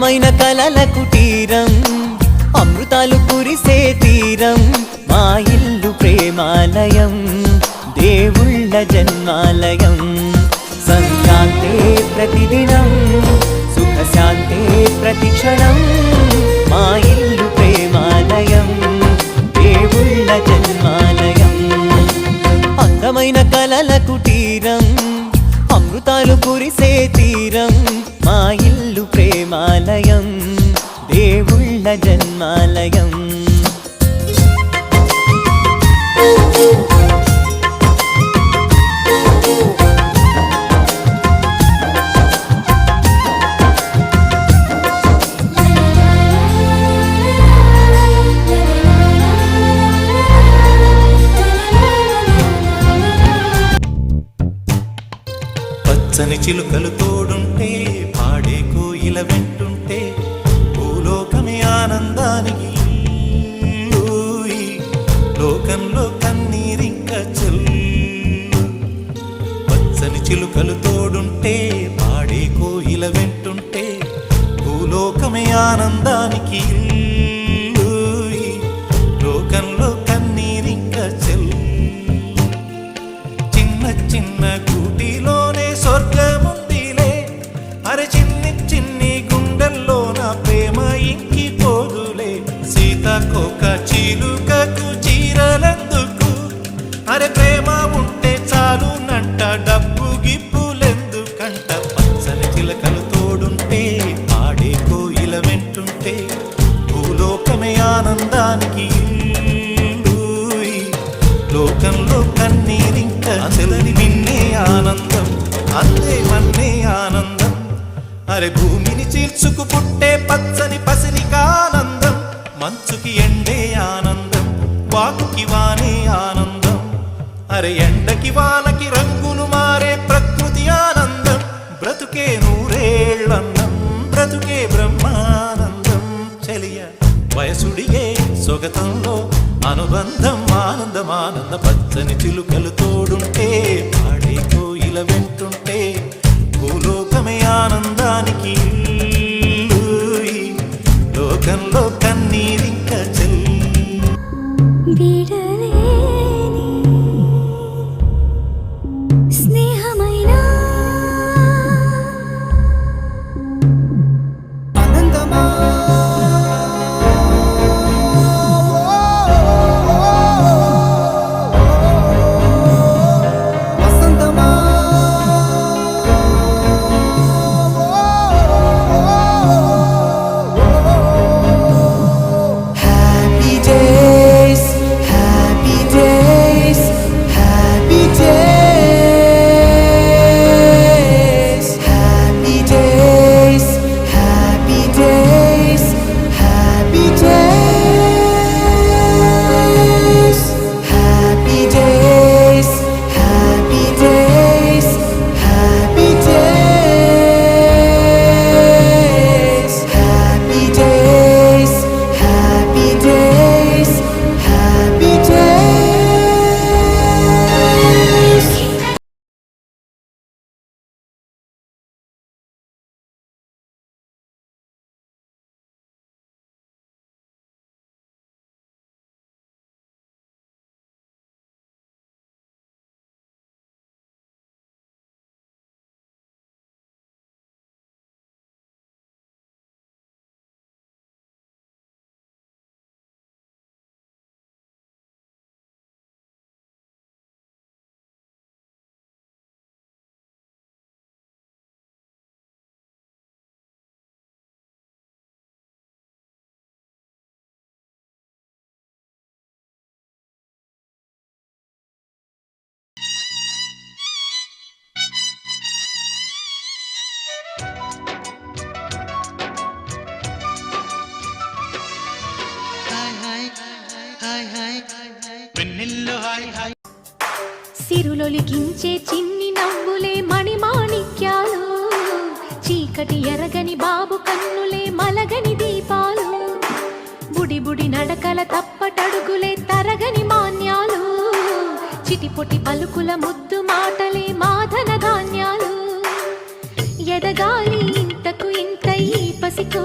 అందమైన కలల కుటీరం అమృతాలు కురిసే తీరం మా ఇల్లు ప్రేమాలయం దేవుళ్ళ జన్మాలయం సంక్రాంతే ప్రతిదినం సుఖశాంతే ప్రతిక్షణం మా ఇల్లు ప్రేమాలయం దేవుళ్ళ జన్మాలయం అందమైన కలల కుటీరం అమృతాలు కురిసే తీరం మా ఇల్లు ప్రేమాలయం దేవుళ్ళ జన్మాలయం పచ్చని చిలుకలు తోడుంటే పాడే కోయిల వెంటుంటే భూలోకమే ఆనందానికి లోకంలో కన్నీరింక చెల్లు పచ్చని చిలుకలు తోడుంటే పాడే కోయిల వెంటుంటే భూలోకమే ఆనందానికి లోకంలో కన్నీరింక చెల్లు చిన్న చిన్న కూటిలోనే స్వర్గముందిలే అరే చిన్ని చిన్ని గుండెల్లో నా ప్రేమ ఇంకి పోదులే సీతాకోక చిలుకకు చీరలందుకు అరే ప్రేమ ఉంటే చాలు నంట డబ్బు గిప్పులెందుకంట పచ్చని చిలకలు తోడుంటే పాడే కోయిల వెంటుంటే భూలోకమే ఆనందానికి లోకంలో కన్నీరింక చెల్లి నిన్నే ఆనందం అందే మన్నే ఆనందం అరే భూమిని చీల్చుకు పుట్టే పచ్చని పసిరికానందం మంచుకి ఎండే ఆనందం వాకుకి వానే ఆనందం అరే ఎండకి వానకి రంగులు మారే ప్రకృతి ఆనందం బ్రతుకే నూరేళ్ళన్నం బ్రతుకే బ్రహ్మానందం చెలియ వయసుడిగే సొగతంలో అనుబంధం ఆనందమానంద పచ్చని చిలుకలు తోడుంటే పాడే కోయిల వెంటుంటే భూలోకమే ఆనందానికి లోకంలో కన్నీరింక చెల్లి స్నేహమైన ఆనందమా సిరులొలికించే చిన్ని నవ్వులే మణిమాణిక్యాలు చీకటి ఎరగని బాబు కన్నులే మలగని దీపాలు బుడి బుడి నడకల తప్పటడుగులే తరగని మాన్యాలు చిటిపొటి పలుకుల ముద్దు మాటలే మాధన ధాన్యాలు ఎదగాలి ఇంతకు ఇంత ఈ పసికో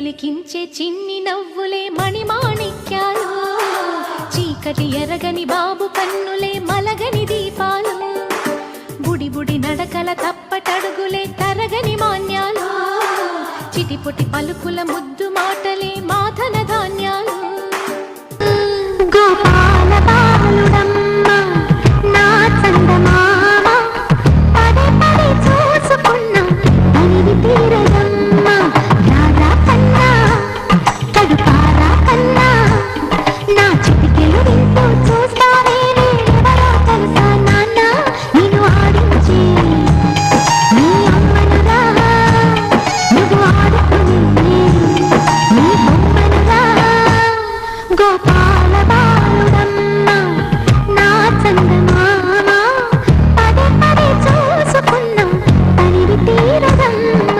చిరులొలికించే చిన్ని నవ్వులే మణిమాణిక్యాలు చీకటి ఎరగని బాబు కన్నులే మలగని దీపాలు బుడి బుడి నడకల తప్పటడుగులే తరగని మాన్యాలు చిటిపుటి పలుకుల ముద్దు మాటలే మాధన ధాన్యాలు గోపాల బాలుడమ్మ నా చందమామ పదే పదే చూసుకున్నా తనివి తీరదమ్మ రారా కన్నా కడుపారా కన్నా నా చిటికెలు వింటూ చూస్తావే ఎవరో తెలుసా నాన్న నిన్ను ఆడించి నీ అమ్మనురా నువ్వు ఆడుకుని నీ బొమ్మనురా గోపాల బాలుడమ్మ నా చందమామ పదే పదే చూసుకున్నా తనివి తీరదమ్మ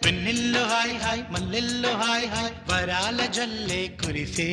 వెన్నెల్లో హాయ్ హాయ్ మల్లెల్లో హాయ్ హాయ్ వరాల జల్లే కురిసే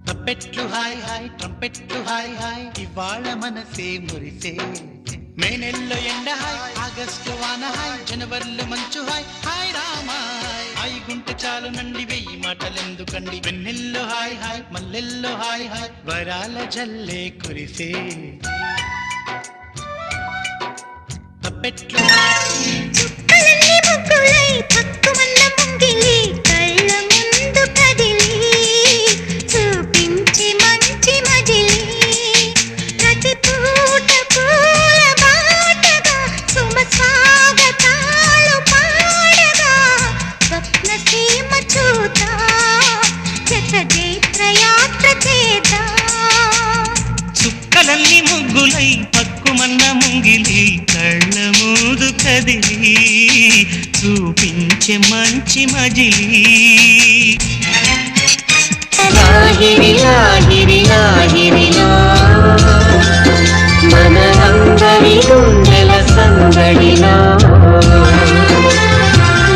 తప్పెట్లు హాయ్ హాయ్ ట్రంపెట్లు హాయ్ హాయ్ ఇవాళ మనసే మురిసే మే నెల్లో ఎండ హాయ్ ఆగస్టు వాన హాయ్ జనవరిలో మంచు హాయ్ హాయ్ రామాయ్ హాయ్ గుంటె చాలు నండి వెయ్యి మాటలెందుకండి వెన్నెల్లో హాయ్ హాయ్ మల్లెల్లో హాయ్ హాయ్ వరాల జల్లే కురిసే తప్పెట్లు చుక్కలన్నీ ముగ్గులై పక్కుమన్న ముంగిలి కళ్ళ ముందు కదిలి చూపించి మంచి మజిలి ప్రతి పూట పూల బాటగా సుమ స్వాగతాలు పాడగా స్వప్న సీమ చూతా జత జైత్రయాత్ర చేతా చుక్కలన్నీ ముగ్గులై పక్కుమన్న ముంగిలి కళ్ళ మూదు కదిలి చూపించే మంచి మజిలి లాహిరి లాహిరి లాహిరిలో మనలందరి గుండెల సందడిలో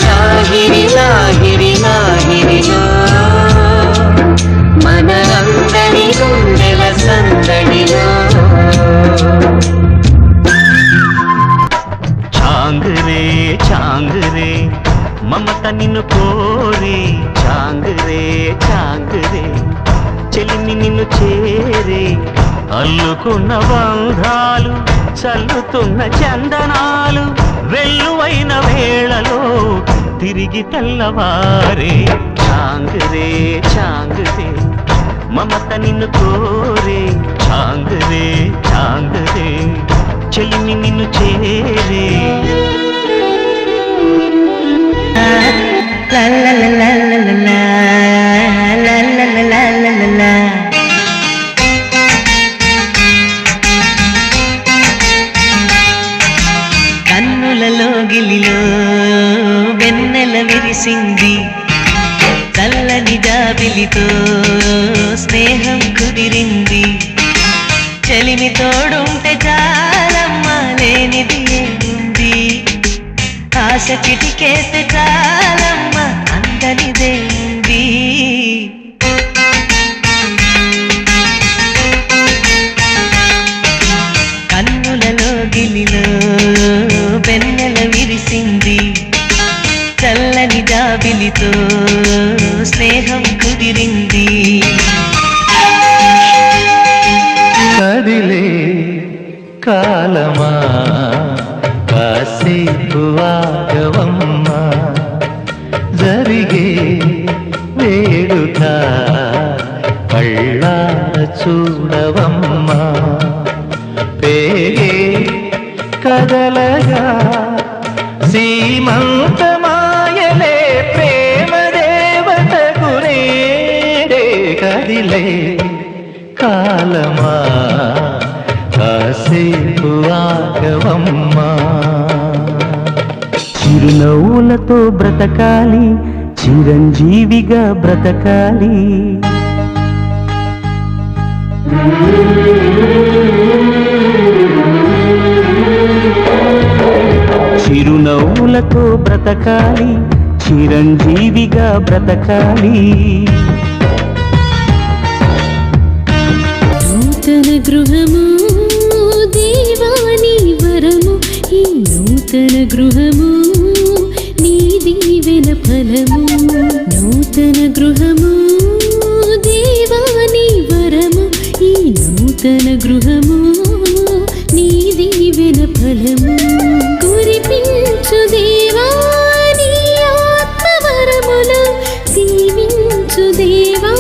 లాహిరి లాహిరి లాహిరిలో మనలందరి గుండెల సందడిలో చాంగరే చాంగరే మమత నిన్ను కోరే చాంగరే చాంగరే చెలిమి నిన్ను చేరే అల్లుకున్న బంధాలు చల్లుతున్న చందనాలు వెల్లువైన వేళలో తిరిగి తెల్లవారే చాంగరే చాంగరే మమత నిన్ను కోరే చాంగరే చాంగరే చెలిమి నిన్ను చేరే కన్నులలో గిలిలో వెన్నెల విరిసింది చల్లని జాబిలితో స్నేహం కుదిరింది చెలిమి తోడుంటే చాలమ్మా లేనిది ఏముంది ఆశ చిటికేస్తే చాలమ్మా అందనిదే ఉంది కన్నులలో గిలిలో వెన్నెల విరిసింది చల్లని జాబిలితో స్నేహం కుదిరింది కదిలే కాలమా కాసేపు ఆగవమ్మా జరిగే వేడుక కళ్ళార చూడవమ్మా పేగే కదలగా సీమంతమాయలే ప్రేమ దేవత గురేడే కదిలే కాలమా కాసేపు ఆగవమ్మా చిరు చిరునవ్వులతో బ్రతకాలి, చిరంజీవిగా బ్రతకాలి. చిరునవ్వులతో బ్రతకాలి, చిరంజీవిగా బ్రతకాలి. నూతన గృహము దేవాని వరము, ఈ నూతన గృహము నీ దీవెన ఫలము. నూతన గృహము దేవాని వరము, ఈ నూతన గృహము నీ దీవెన ఫలము. కురిపించు దేవా నీ ఆత్మవరములు, దీవించు దేవా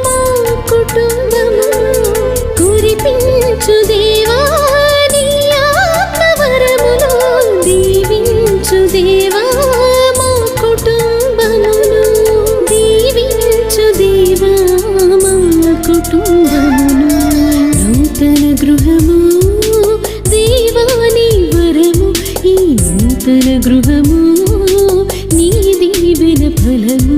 మా కుటుంబము. కురిపించు దేవా నీ ఆత్మవరములు, దీవించు దేవా మా కుటుంబమును. దీవించు దేవా మా కుటుంబమును. నూతన గృహము దేవాని వరము, ఈ నూతన గృహము నీ దీవెన ఫలము.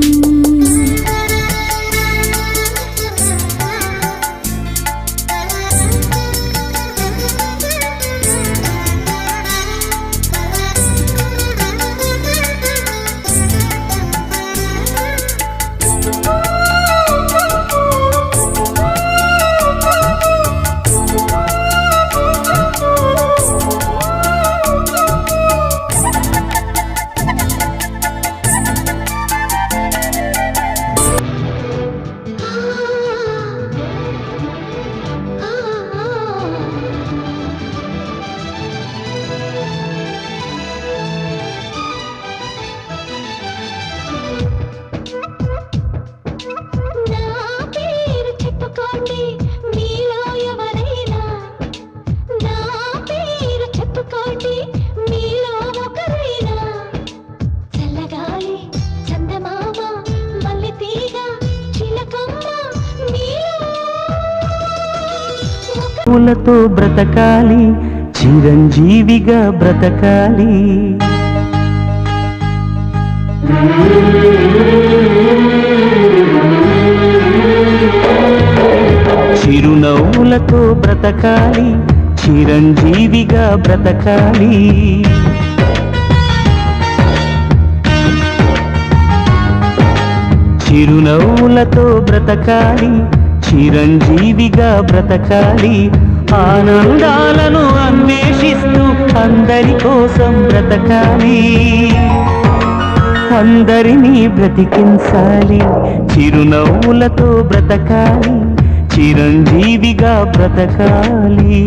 నా పేరు చెప్పుకోండి మీలో ఎవరైనా, నా పేరు చెప్పుకోండి మీలో ఒకరైనా. చల్లగాలి చందమామ మల్లె తీగ చిలకమ్మ మీలో పూలతో బ్రతకాలి, చిరంజీవిగా బ్రతకాలి. చిరునవ్వులతో బ్రతకాలి, చిరంజీవిగా బ్రతకాలి. చిరునవ్వులతో బ్రతకాలి, చిరంజీవిగా బ్రతకాలి. ఆనందాలను అన్వేషిస్తూ అందరి కోసం బ్రతకాలి. అందరినీ బ్రతికించాలి, చిరునవ్వులతో బ్రతకాలి, చిరంజీవిగా బ్రతకాలి.